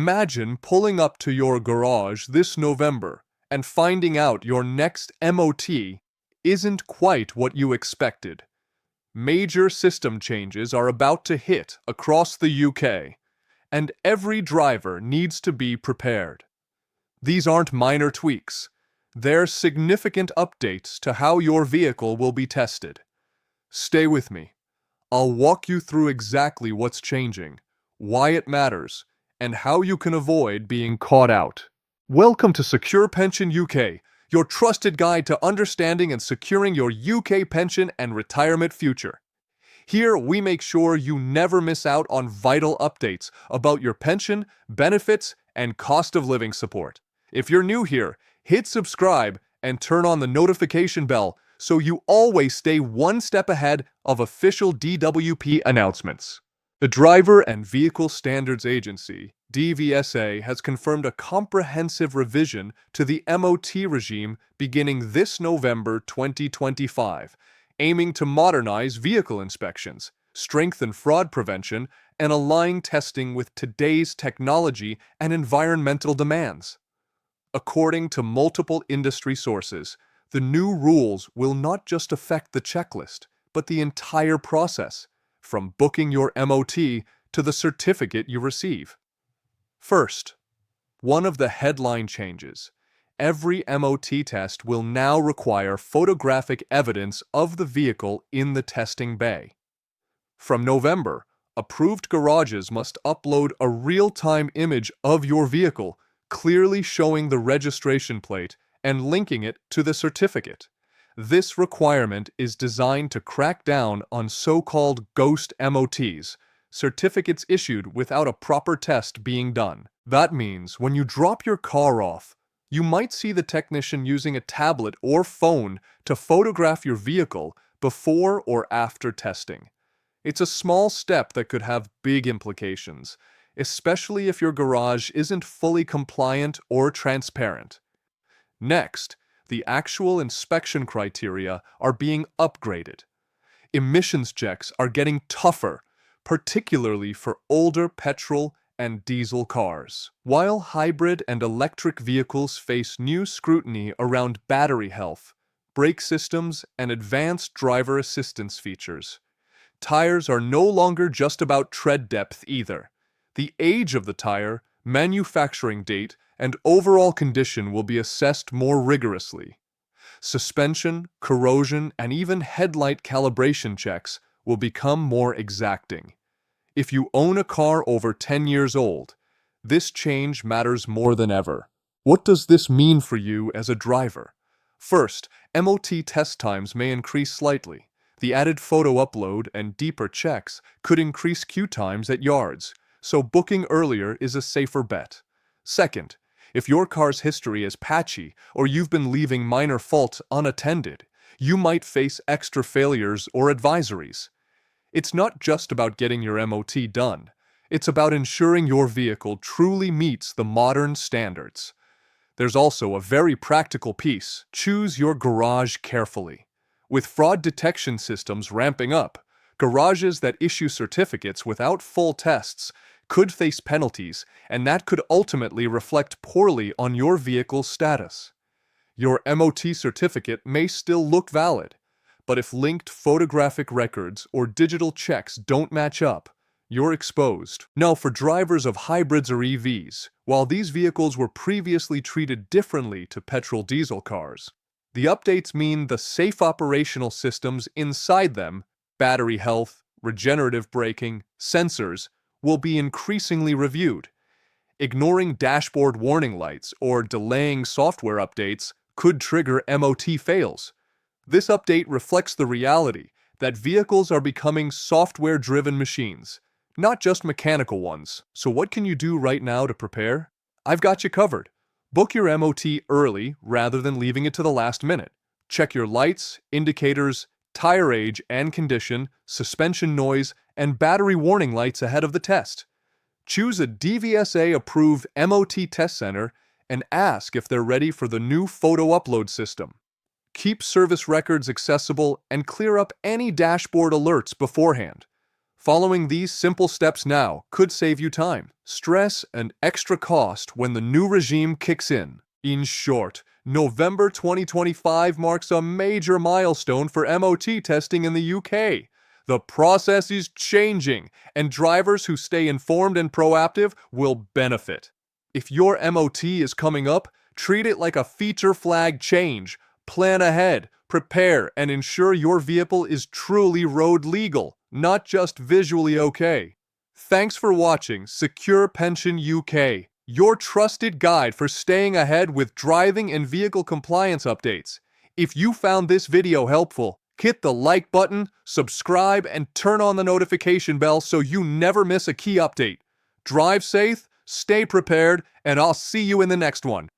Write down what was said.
Imagine pulling up to your garage this November and finding out your next MOT isn't quite what you expected. Major system changes are about to hit across the UK, and every driver needs to be prepared. These aren't minor tweaks. They're significant updates to how your vehicle will be tested. Stay with me. I'll walk you through exactly what's changing, why it matters, and how you can avoid being caught out. Welcome to Secure Pension UK, your trusted guide to understanding and securing your UK pension and retirement future. Here, we make sure you never miss out on vital updates about your pension, benefits, and cost of living support. If you're new here, hit subscribe and turn on the notification bell so you always stay one step ahead of official DWP announcements. The Driver and Vehicle Standards Agency, DVSA, has confirmed a comprehensive revision to the MOT regime beginning this November 2025, aiming to modernize vehicle inspections, strengthen fraud prevention, and align testing with today's technology and environmental demands. According to multiple industry sources, the new rules will not just affect the checklist, but the entire process, from booking your MOT to the certificate you receive. First, one of the headline changes. Every MOT test will now require photographic evidence of the vehicle in the testing bay. From November, approved garages must upload a real-time image of your vehicle, clearly showing the registration plate and linking it to the certificate. This requirement is designed to crack down on so-called ghost MOTs, certificates issued without a proper test being done. That means when you drop your car off, you might see the technician using a tablet or phone to photograph your vehicle before or after testing. It's a small step that could have big implications, especially if your garage isn't fully compliant or transparent. Next, the actual inspection criteria are being upgraded. Emissions checks are getting tougher, particularly for older petrol and diesel cars, while hybrid and electric vehicles face new scrutiny around battery health, brake systems, and advanced driver assistance features. Tires are no longer just about tread depth either. The age of the tire, manufacturing date, and overall condition will be assessed more rigorously. Suspension, corrosion, and even headlight calibration checks will become more exacting. If you own a car over 10 years old, this change matters more than ever. What does this mean for you as a driver? First, MOT test times may increase slightly. The added photo upload and deeper checks could increase queue times at yards, so booking earlier is a safer bet. Second, if your car's history is patchy or you've been leaving minor faults unattended, you might face extra failures or advisories. It's not just about getting your MOT done. It's about ensuring your vehicle truly meets the modern standards. There's also a very practical piece. Choose your garage carefully. With fraud detection systems ramping up, garages that issue certificates without full tests could face penalties, and that could ultimately reflect poorly on your vehicle's status. Your MOT certificate may still look valid, but if linked photographic records or digital checks don't match up, you're exposed. Now, for drivers of hybrids or EVs, while these vehicles were previously treated differently to petrol-diesel cars, the updates mean the safe operational systems inside them, battery health, regenerative braking, sensors, will be increasingly reviewed. Ignoring dashboard warning lights or delaying software updates could trigger MOT fails. This update reflects the reality that vehicles are becoming software-driven machines, not just mechanical ones. So what can you do right now to prepare? I've got you covered. Book your MOT early rather than leaving it to the last minute. Check your lights, indicators, tire age and condition, suspension noise, and battery warning lights ahead of the test. Choose a DVSA-approved MOT test center and ask if they're ready for the new photo upload system. Keep service records accessible and clear up any dashboard alerts beforehand. Following these simple steps now could save you time, stress, and extra cost when the new regime kicks in. In short, November 2025 marks a major milestone for MOT testing in the UK. The process is changing, and drivers who stay informed and proactive will benefit. If your MOT is coming up, treat it like a feature flag change. Plan ahead, prepare, and ensure your vehicle is truly road legal, not just visually okay. Thanks for watching Secure Pension UK, your trusted guide for staying ahead with driving and vehicle compliance updates. If you found this video helpful, hit the like button, subscribe, and turn on the notification bell so you never miss a key update. Drive safe, stay prepared, and I'll see you in the next one.